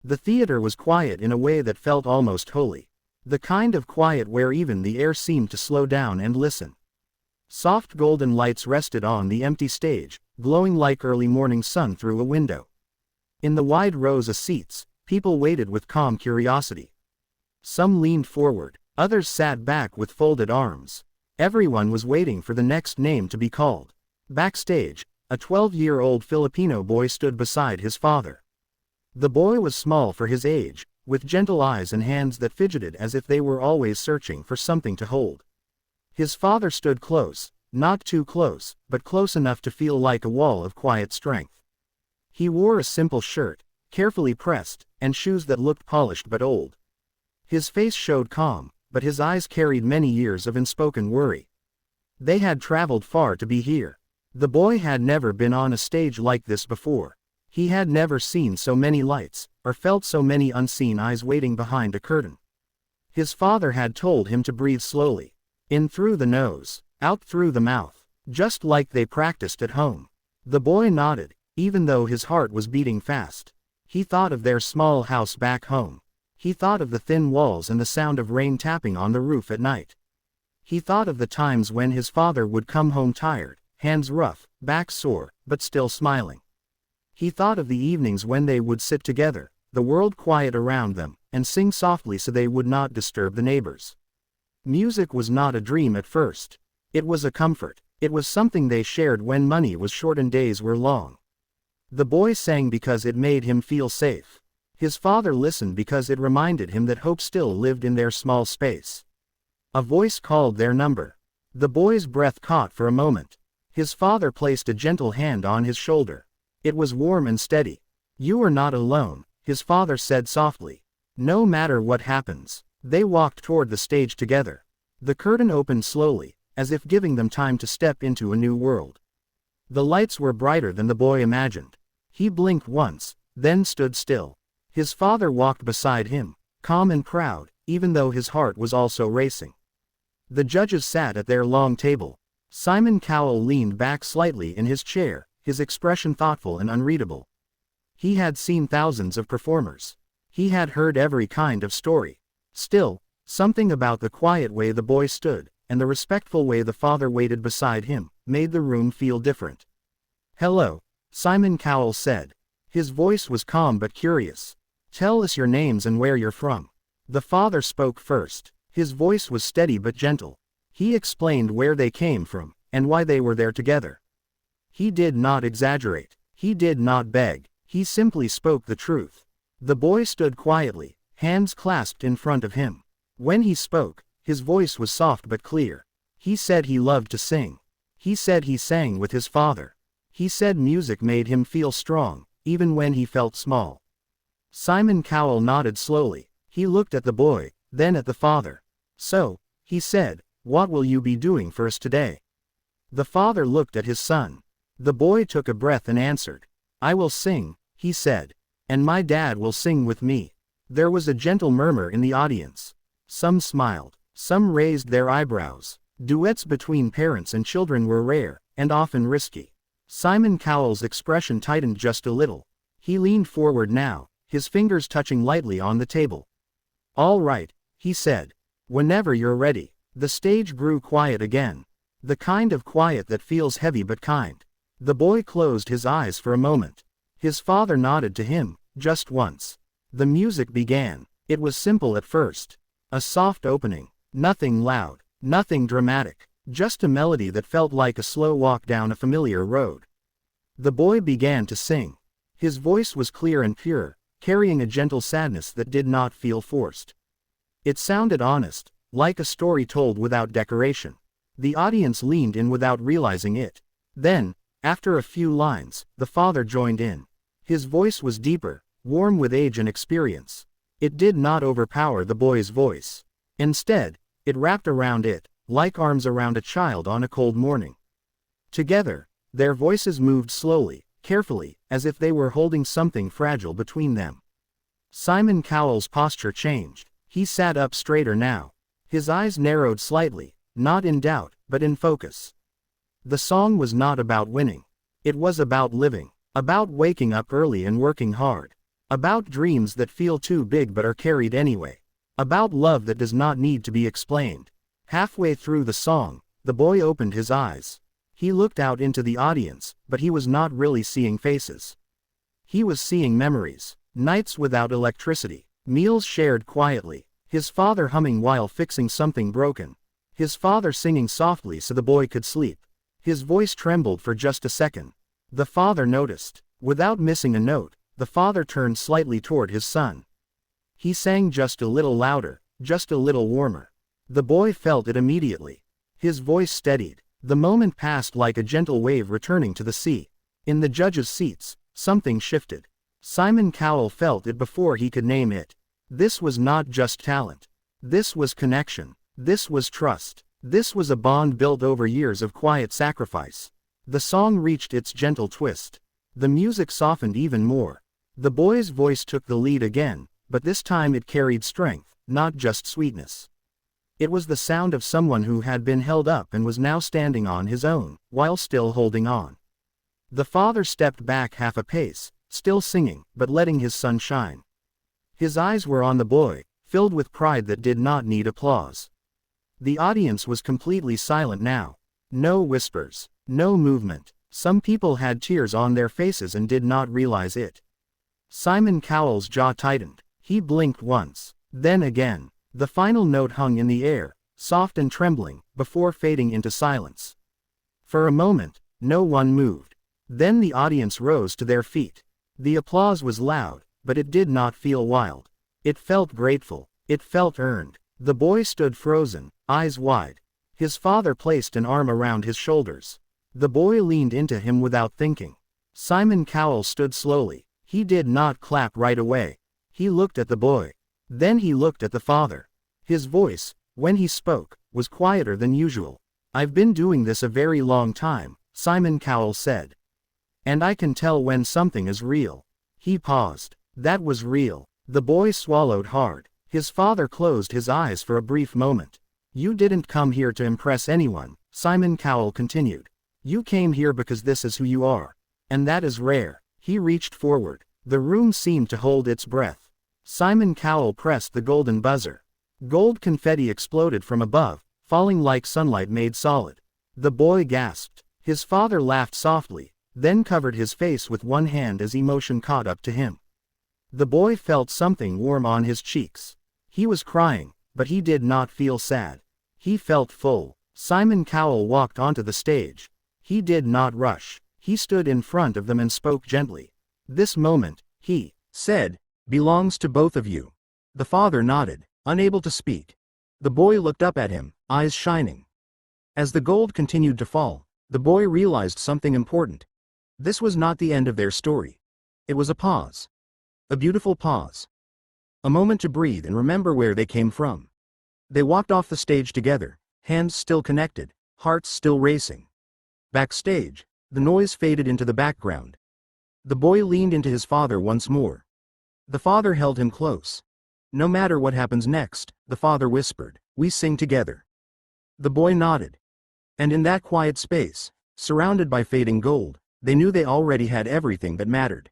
The theater was quiet in a way that felt almost holy. The kind of quiet where even the air seemed to slow down and listen. Soft golden lights rested on the empty stage, glowing like early morning sun through a window. In the wide rows of seats, people waited with calm curiosity. Some leaned forward, others sat back with folded arms. Everyone was waiting for the next name to be called. Backstage, a 12-year-old Filipino boy stood beside his father. The boy was small for his age, with gentle eyes and hands that fidgeted as if they were always searching for something to hold. His father stood close, not too close, but close enough to feel like a wall of quiet strength. He wore a simple shirt, carefully pressed, and shoes that looked polished but old. His face showed calm, but his eyes carried many years of unspoken worry. They had traveled far to be here. The boy had never been on a stage like this before. He had never seen so many lights, or felt so many unseen eyes waiting behind a curtain. His father had told him to breathe slowly. In through the nose, out through the mouth, just like they practiced at home. The boy nodded, even though his heart was beating fast. He thought of their small house back home. He thought of the thin walls and the sound of rain tapping on the roof at night. He thought of the times when his father would come home tired, hands rough, back sore, but still smiling. He thought of the evenings when they would sit together, the world quiet around them, and sing softly so they would not disturb the neighbors. Music was not a dream at first. It was a comfort. It was something they shared when money was short and days were long. The boy sang because it made him feel safe. His father listened because it reminded him that hope still lived in their small space. A voice called their number. The boy's breath caught for a moment. His father placed a gentle hand on his shoulder. It was warm and steady. "You are not alone," his father said softly. "No matter what happens." They walked toward the stage together. The curtain opened slowly, as if giving them time to step into a new world. The lights were brighter than the boy imagined. He blinked once, then stood still. His father walked beside him, calm and proud, even though his heart was also racing. The judges sat at their long table. Simon Cowell leaned back slightly in his chair, his expression thoughtful and unreadable. He had seen thousands of performers. He had heard every kind of story. Still, something about the quiet way the boy stood, and the respectful way the father waited beside him, made the room feel different. "Hello," Simon Cowell said. His voice was calm but curious. "Tell us your names and where you're from." The father spoke first. His voice was steady but gentle. He explained where they came from, and why they were there together. He did not exaggerate. He did not beg. He simply spoke the truth. The boy stood quietly, hands clasped in front of him. When he spoke, his voice was soft but clear. He said he loved to sing. He said he sang with his father. He said music made him feel strong, even when he felt small. Simon Cowell nodded slowly. He looked at the boy, then at the father. "So," he said, "what will you be doing for us today?" The father looked at his son. The boy took a breath and answered. "I will sing," he said. "And my dad will sing with me." There was a gentle murmur in the audience. Some smiled. Some raised their eyebrows. Duets between parents and children were rare, and often risky. Simon Cowell's expression tightened just a little. He leaned forward now, his fingers touching lightly on the table. "All right," he said. "Whenever you're ready." The stage grew quiet again. The kind of quiet that feels heavy but kind. The boy closed his eyes for a moment. His father nodded to him, just once. The music began. It was simple at first. A soft opening. Nothing loud. Nothing dramatic. Just a melody that felt like a slow walk down a familiar road. The boy began to sing. His voice was clear and pure, carrying a gentle sadness that did not feel forced. It sounded honest, like a story told without decoration. The audience leaned in without realizing it. Then, after a few lines, the father joined in. His voice was deeper, warm with age and experience. It did not overpower the boy's voice. Instead, it wrapped around it, like arms around a child on a cold morning. Together, their voices moved slowly, carefully, as if they were holding something fragile between them. Simon Cowell's posture changed. He sat up straighter now. His eyes narrowed slightly, not in doubt, but in focus. The song was not about winning. It was about living. About waking up early and working hard. About dreams that feel too big but are carried anyway. About love that does not need to be explained. Halfway through the song, the boy opened his eyes. He looked out into the audience, but he was not really seeing faces. He was seeing memories. Nights without electricity. Meals shared quietly. His father humming while fixing something broken. His father singing softly so the boy could sleep. His voice trembled for just a second. The father noticed. Without missing a note, the father turned slightly toward his son. He sang just a little louder, just a little warmer. The boy felt it immediately. His voice steadied. The moment passed like a gentle wave returning to the sea. In the judges' seats, something shifted. Simon Cowell felt it before he could name it. This was not just talent. This was connection. This was trust. This was a bond built over years of quiet sacrifice. The song reached its gentle twist. The music softened even more. The boy's voice took the lead again, but this time it carried strength, not just sweetness. It was the sound of someone who had been held up and was now standing on his own, while still holding on. The father stepped back half a pace, still singing, but letting his son shine. His eyes were on the boy, filled with pride that did not need applause. The audience was completely silent now. No whispers, no movement. Some people had tears on their faces and did not realize it. Simon Cowell's jaw tightened. He blinked once, then again. The final note hung in the air, soft and trembling, before fading into silence. For a moment, no one moved. Then the audience rose to their feet. The applause was loud, but it did not feel wild. It felt grateful. It felt earned. The boy stood frozen, eyes wide. His father placed an arm around his shoulders. The boy leaned into him without thinking. Simon Cowell stood slowly. He did not clap right away. He looked at the boy. Then he looked at the father. His voice, when he spoke, was quieter than usual. "I've been doing this a very long time," Simon Cowell said. "And I can tell when something is real." He paused. That was real. The boy swallowed hard. His father closed his eyes for a brief moment. "You didn't come here to impress anyone," Simon Cowell continued. "You came here because this is who you are. And that is rare." He reached forward. The room seemed to hold its breath. Simon Cowell pressed the golden buzzer. Gold confetti exploded from above, falling like sunlight made solid. The boy gasped. His father laughed softly, then covered his face with one hand as emotion caught up to him. The boy felt something warm on his cheeks. He was crying, but he did not feel sad. He felt full. Simon Cowell walked onto the stage. He did not rush. He stood in front of them and spoke gently. "This moment," he said, "belongs to both of you." The father nodded, unable to speak. The boy looked up at him, eyes shining. As the gold continued to fall, the boy realized something important. This was not the end of their story. It was a pause. A beautiful pause. A moment to breathe and remember where they came from. They walked off the stage together, hands still connected, hearts still racing. Backstage, the noise faded into the background. The boy leaned into his father once more. The father held him close. "No matter what happens next," the father whispered, "we sing together." The boy nodded. And in that quiet space, surrounded by fading gold, they knew they already had everything that mattered.